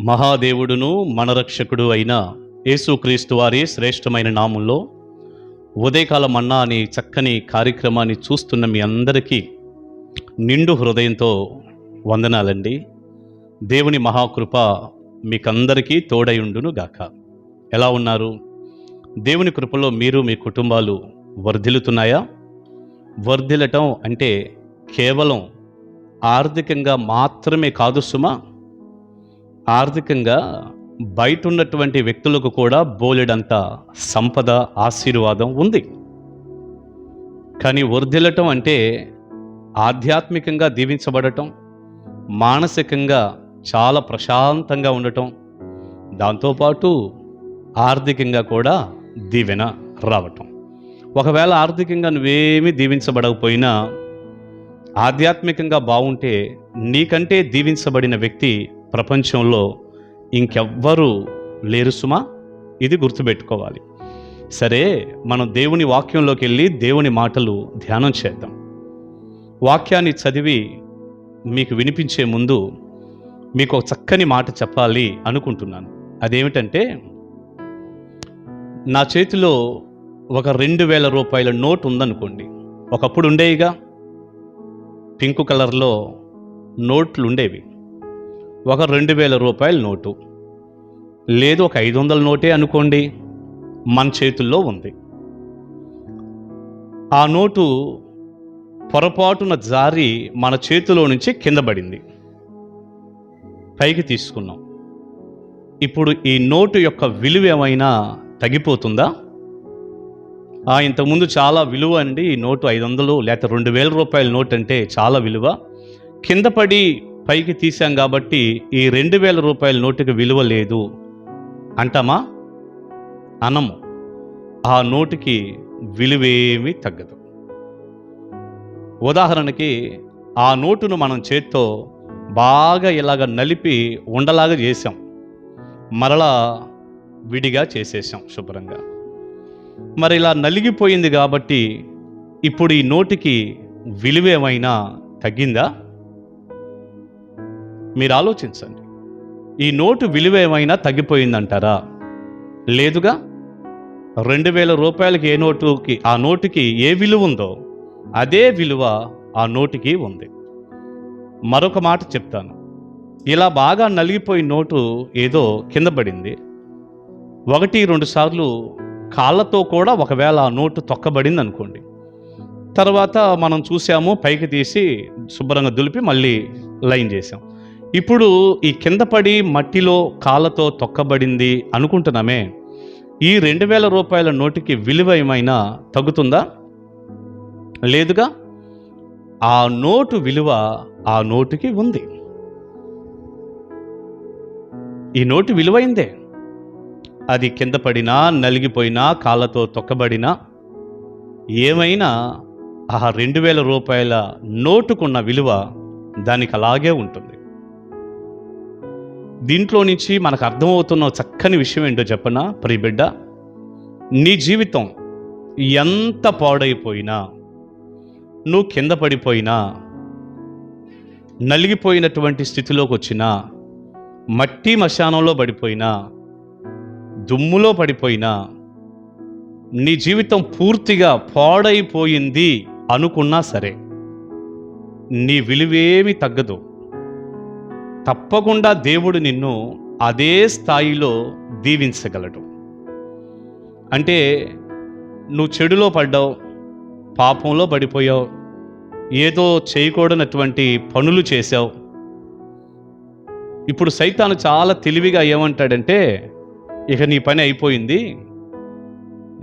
మహాదేవుడును మన రక్షకుడు అయిన యేసుక్రీస్తు వారి శ్రేష్టమైన నామంలో ఉదయకాల మన్నా అనే చక్కని కార్యక్రమాన్ని చూస్తున్న మీ అందరికీ నిండు హృదయంతో వందనాలండి. దేవుని మహాకృప మీకందరికీ తోడయుండును గాక. ఎలా ఉన్నారు? దేవుని కృపలో మీరు మీ కుటుంబాలు వర్ధిల్లుతున్నాయా? వర్ధిల్లటం అంటే కేవలం ఆర్థికంగా మాత్రమే కాదు సుమా. ఆర్థికంగా బయట ఉన్నటువంటి వ్యక్తులకు కూడా బోలెడంత సంపద, ఆశీర్వాదం ఉంది. కానీ వర్ధిల్లటం అంటే ఆధ్యాత్మికంగా దీవించబడటం, మానసికంగా చాలా ప్రశాంతంగా ఉండటం, దాంతోపాటు ఆర్థికంగా కూడా దీవెన రావటం. ఒకవేళ ఆర్థికంగా నువ్వేమీ దీవించబడకపోయినా ఆధ్యాత్మికంగా బాగుంటే నీకంటే దీవించబడిన వ్యక్తి ప్రపంచంలో ఇంకెవ్వరూ లేరు సుమా. ఇది గుర్తుపెట్టుకోవాలి. సరే, మనం దేవుని వాక్యంలోకి వెళ్ళి దేవుని మాటలు ధ్యానం చేద్దాం. వాక్యాన్ని చదివి మీకు వినిపించే ముందు మీకు ఒక చక్కని మాట చెప్పాలి అనుకుంటున్నాను. అదేమిటంటే, నా చేతిలో ఒక 2000 రూపాయల నోట్ ఉందనుకోండి. ఒకప్పుడు ఉండేవిగా, పింక్ కలర్లో నోట్లు ఉండేవి. ఒక 2000 రూపాయల నోటు, లేదు ఒక 500 నోటే అనుకోండి, మన చేతుల్లో ఉంది. ఆ నోటు పొరపాటున జారి మన చేతిలో నుంచి కింద పడింది. పైకి తీసుకున్నాం. ఇప్పుడు ఈ నోటు యొక్క విలువ ఏమైనా తగ్గిపోతుందా? ఇంతకుముందు చాలా విలువ అండి ఈ నోటు. 500 లేకపోతే 2000 రూపాయల నోట్ అంటే చాలా విలువ. కింద పడి పైకి తీసాం కాబట్టి ఈ 2000 రూపాయల నోటుకి విలువ లేదు అంటామా? అనము. ఆ నోటుకి విలువేమీ తగ్గదు. ఉదాహరణకి ఆ నోటును మనం చేత్తో బాగా ఇలాగ నలిపి ఉండలాగా చేసాం, మరలా విడిగా చేసేసాం శుభ్రంగా. మరి ఇలా నలిగిపోయింది కాబట్టి ఇప్పుడు ఈ నోటికి విలువేమైనా తగ్గిందా? మీరు ఆలోచించండి. ఈ నోటు విలువ ఏమైనా తగ్గిపోయిందంటారా? లేదుగా. 2000 రూపాయలకి ఆ నోటుకి ఏ విలువ ఉందో అదే విలువ ఆ నోటుకి ఉంది. మరొక మాట చెప్తాను. ఇలా బాగా నలిగిపోయిన నోటు ఏదో కింద పడింది. 1-2 సార్లు కాళ్ళతో కూడా ఒకవేళ ఆ నోటు తొక్కబడింది అనుకోండి. తర్వాత మనం చూసాము, పైకి తీసి శుభ్రంగా దులిపి మళ్ళీ లైన్ చేసాం. ఇప్పుడు ఈ కింద పడి మట్టిలో కాళ్ళతో తొక్కబడింది అనుకుంటున్నామే, ఈ 2000 రూపాయల నోటుకి విలువ ఏమైనా తగ్గుతుందా? లేదుగా. ఆ నోటు విలువ ఆ నోటుకి ఉంది. ఈ నోటు విలువైందే. అది కింద పడినా, నలిగిపోయినా, కాళ్ళతో తొక్కబడినా, ఏమైనా ఆ 2000 రూపాయల నోటుకున్న విలువ దానికి అలాగే ఉంటుంది. దీంట్లో నుంచి మనకు అర్థమవుతున్న చక్కని విషయం ఏంటో చెప్పనా ప్రియబిడ్డ? నీ జీవితం ఎంత పాడైపోయినా, నువ్వు కింద పడిపోయినా, నలిగిపోయినటువంటి స్థితిలోకి వచ్చినా, మట్టి మశానంలో పడిపోయినా, దుమ్ములో పడిపోయినా, నీ జీవితం పూర్తిగా పాడైపోయింది అనుకున్నా సరే, నీ విలువేమీ తగ్గదు. తప్పకుండా దేవుడు నిన్ను అదే స్థాయిలో దీవించగలడు. అంటే నువ్వు చెడులో పడ్డావు, పాపంలో పడిపోయావు, ఏదో చేయకూడనటువంటి పనులు చేశావు. ఇప్పుడు సైతాను చాలా తెలివిగా ఏమంటాడంటే, ఇక నీ పని అయిపోయింది,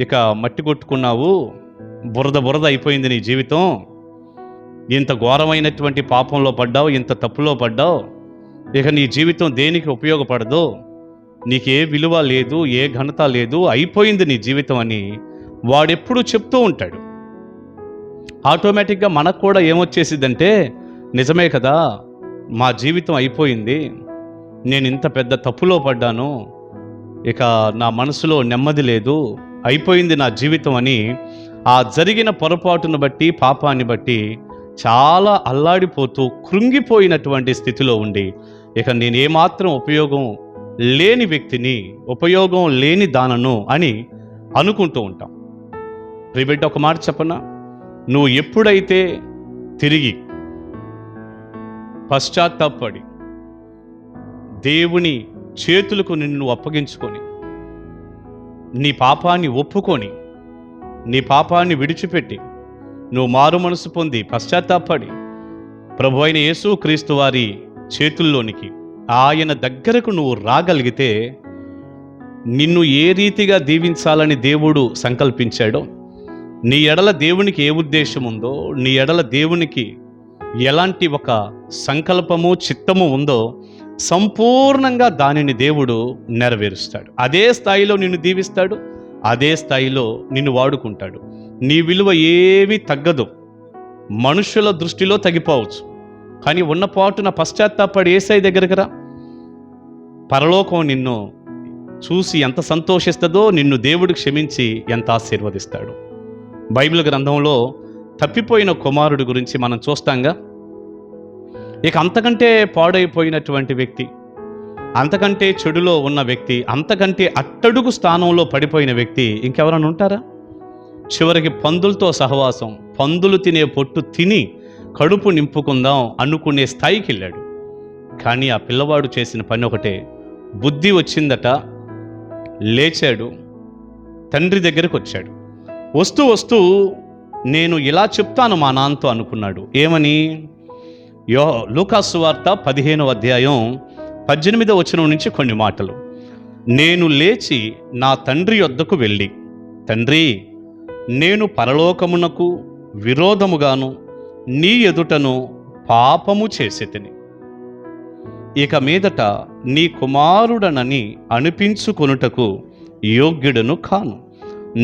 ఇక మట్టి కొట్టుకున్నావు, బురద అయిపోయింది నీ జీవితం, ఇంత ఘోరమైనటువంటి పాపంలో పడ్డావు, ఇంత తప్పులో పడ్డావు, ఇక నీ జీవితం దేనికి ఉపయోగపడదు, నీకే విలువ లేదు, ఏ ఘనత లేదు, అయిపోయింది నీ జీవితం అని వాడెప్పుడు చెప్తూ ఉంటాడు. ఆటోమేటిక్గా మనకు కూడా ఏమొచ్చేసిద్దంటే, నిజమే కదా, మా జీవితం అయిపోయింది, నేను ఇంత పెద్ద తప్పులో పడ్డాను, ఇక నా మనసులో నెమ్మది లేదు, అయిపోయింది నా జీవితం అని ఆ జరిగిన పొరపాటును బట్టి, పాపాన్ని బట్టి చాలా అల్లాడిపోతూ కృంగిపోయినటువంటి స్థితిలో ఉండి, ఇక నేనేమాత్రం ఉపయోగం లేని వ్యక్తిని, ఉపయోగం లేని దానను అని అనుకుంటూ ఉంటాం. ప్రియబిడ్డ, ఒక మాట చెప్పనా? నువ్వు ఎప్పుడైతే తిరిగి పశ్చాత్తాపడి దేవుని చేతులకు నిన్ను అప్పగించుకొని, నీ పాపాన్ని ఒప్పుకొని, నీ పాపాన్ని విడిచిపెట్టి, నువ్వు మారు మనసు పొంది పశ్చాత్తాపడి ప్రభు అయిన యేసు క్రీస్తు వారి చేతుల్లోనికి, ఆయన దగ్గరకు నువ్వు రాగలిగితే, నిన్ను ఏ రీతిగా దీవించాలని దేవుడు సంకల్పించాడో, నీ ఎడల దేవునికి ఏ ఉద్దేశం ఉందో, నీ ఎడల దేవునికి ఎలాంటి ఒక సంకల్పము, చిత్తము ఉందో సంపూర్ణంగా దానిని దేవుడు నెరవేరుస్తాడు. అదే స్థాయిలో నిన్ను దీవిస్తాడు, అదే స్థాయిలో నిన్ను వాడుకుంటాడు. నీ విలువ ఏమీ తగ్గదు. మనుషుల దృష్టిలో తగ్గిపోవచ్చు, కానీ ఉన్నపాటున పశ్చాత్తాపడి యేసయ్య దగ్గరికి రా. పరలోకం నిన్ను చూసి ఎంత సంతోషిస్తుందో, నిన్ను దేవుడు క్షమించి ఎంత ఆశీర్వదిస్తాడు. బైబిల్ గ్రంథంలో తప్పిపోయిన కుమారుడు గురించి మనం చూస్తాంగా. ఇక అంతకంటే పాడైపోయినటువంటి వ్యక్తి, అంతకంటే చెడులో ఉన్న వ్యక్తి, అంతకంటే అట్టడుగు స్థానంలో పడిపోయిన వ్యక్తి ఇంకెవరైనా ఉంటారా? చివరికి పందులతో సహవాసం, పందులు తినే పొట్టు తిని కడుపు నింపుకుందాం అనుకునే స్థాయికి వెళ్ళాడు. కానీ ఆ పిల్లవాడు చేసిన పని ఒకటే. బుద్ధి వచ్చిందట, లేచాడు, తండ్రి దగ్గరకు వచ్చాడు. వస్తూ వస్తూ నేను ఇలా చెప్తాను మా నాన్నతో అనుకున్నాడు. ఏమని? లూకాసు సువార్త 15వ అధ్యాయం 18వ వచనం నుంచి కొన్ని మాటలు. నేను లేచి నా తండ్రి యొద్దకు వెళ్ళి, తండ్రి, నేను పరలోకమునకు విరోధముగాను నీ ఎదుటను పాపము చేసితిని. ఇక మీదట నీ కుమారుడనని అనిపించుకొనుటకు యోగ్యుడను కాను.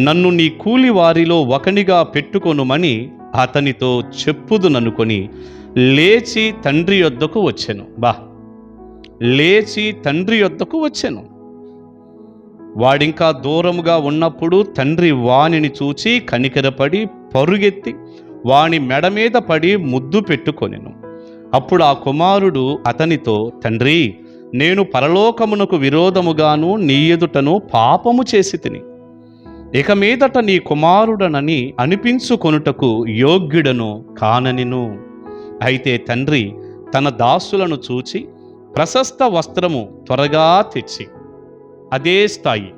నన్ను నీ కూలి వారిలో ఒకనిగా పెట్టుకొనుమని అతనితో చెప్పుదుననుకొని లేచి తండ్రి యొద్దకు వచ్చెను. లేచి తండ్రి యొద్దకు వచ్చెను. వాడింకా దూరముగా ఉన్నప్పుడు తండ్రి వానిని చూచి కనికరపడి పరుగెత్తి వాని మెడ మీద పడి ముద్దు పెట్టుకొనెను. అప్పుడు ఆ కుమారుడు అతనితో, తండ్రి, నేను పరలోకమునకు విరోధముగాను నీ ఎదుటను పాపము చేసి తిని, ఇక మీదట నీ కుమారుడనని అనిపించుకొనుటకు యోగ్యుడను కాననిను. అయితే తండ్రి తన దాసులను చూచి ప్రశస్త వస్త్రము త్వరగా తెచ్చి, అదే స్థాయి,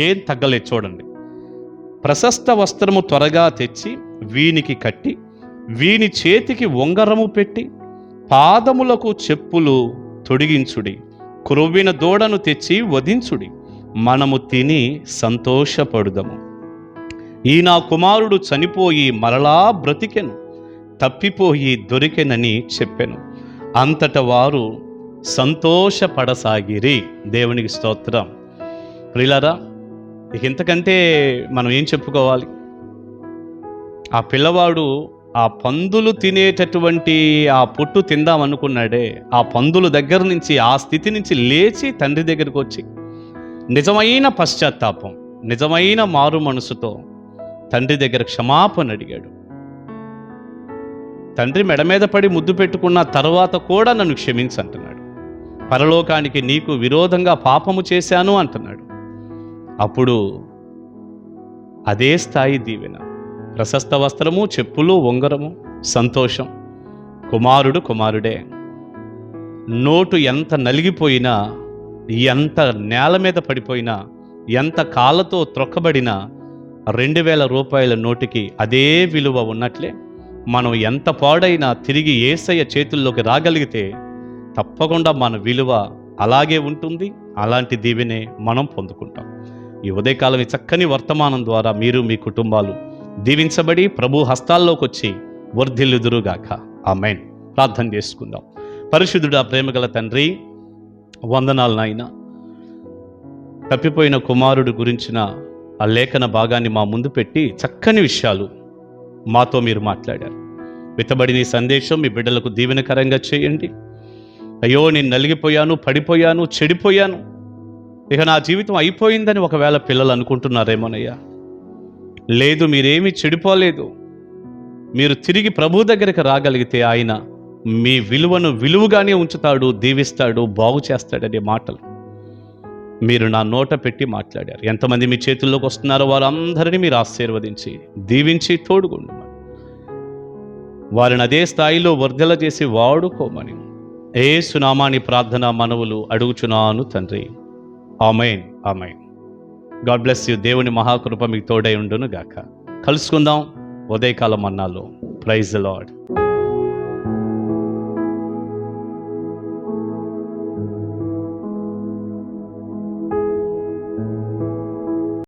ఏం తగ్గలేదు చూడండి, ప్రశస్త వస్త్రము త్వరగా తెచ్చి వీనికి కట్టి, వీని చేతికి ఉంగరము పెట్టి, పాదములకు చెప్పులు తొడిగించుడి, క్రొవ్విన దూడను తెచ్చి వధించుడి, మనము తిని సంతోషపడుదము. ఈ నా కుమారుడు చనిపోయి మరలా బ్రతికెను, తప్పిపోయి దొరికెనని చెప్పెను. అంతట వారు సంతోషపడసాగిరి. దేవునికి స్తోత్రం. ప్రియులారా, ఇంతకంటే మనం ఏం చెప్పుకోవాలి? ఆ పిల్లవాడు ఆ పందులు తినేటటువంటి ఆ పొట్టు తిందామనుకున్నాడే, ఆ పందుల దగ్గర నుంచి, ఆ స్థితి నుంచి లేచి తండ్రి దగ్గరికి వచ్చి నిజమైన పశ్చాత్తాపం, నిజమైన మారు మనసుతో తండ్రి దగ్గర క్షమాపణ అడిగాడు. తండ్రి మెడ మీద పడి ముద్దు పెట్టుకున్న తర్వాత కూడా నన్ను క్షమించంటున్నాడు. పరలోకానికి నీకు విరోధంగా పాపము చేశాను అంటున్నాడు. అప్పుడు అదే స్థాయి దీవెన, ప్రశస్త వస్త్రము, చెప్పులు, ఉంగరము, సంతోషం. కుమారుడు కుమారుడే. నోటు ఎంత నలిగిపోయినా, ఎంత నేల మీద పడిపోయినా, ఎంత కాళ్ళతో త్రొక్కబడినా 2000 రూపాయల నోటికి అదే విలువ ఉన్నట్లే మనం ఎంత పాడైనా తిరిగి యేసయ్య చేతుల్లోకి రాగలిగితే తప్పకుండా మన విలువ అలాగే ఉంటుంది. అలాంటి దీవెనే మనం పొందుకుంటాం. ఈ ఉదయకాలం చక్కని వర్తమానం ద్వారా మీరు మీ కుటుంబాలు దీవించబడి ప్రభు హస్తాల్లోకి వచ్చి వర్ధిల్లుదురుగాక. ఆమేన్. ప్రార్థన చేసుకుందాం. పరిశుద్ధుడా, ప్రేమగల తండ్రి, వందనాలు నాయన. తప్పిపోయిన కుమారుడు గురించిన ఆ లేఖన భాగాన్ని మా ముందు పెట్టి చక్కని విషయాలు మాతో మీరు మాట్లాడారు. విత్తబడిన ఈ సందేశం మీ బిడ్డలకు దీవెనకరంగా చేయండి. అయ్యో, నేను నలిగిపోయాను, పడిపోయాను, చెడిపోయాను, ఇక నా జీవితం అయిపోయిందని ఒకవేళ పిల్లలు అనుకుంటున్నారేమోనయ్యా. లేదు, మీరేమీ చెడిపోలేదు. మీరు తిరిగి ప్రభు దగ్గరికి రాగలిగితే ఆయన మీ విలువను విలువగానే ఉంచుతాడు, దీవిస్తాడు, బాగు చేస్తాడనే మాటలు మీరు నా నోట పెట్టి మాట్లాడారు. ఎంతమంది మీ చేతుల్లోకి వస్తున్నారో వారందరినీ మీరు ఆశీర్వదించి దీవించి తోడుగుండమని, వారిని అదే స్థాయిలో వర్ధల చేసి వాడుకోమని యేసు నామమున ప్రార్థన మనవులు అడుగుచున్నాను తండ్రి. Amen, amen. God bless you. దేవుని మహాకృప మీకు తోడై ఉండును గాక. కలుసుకుందాం ఉదయకాల మన్నాలో. Praise the lord.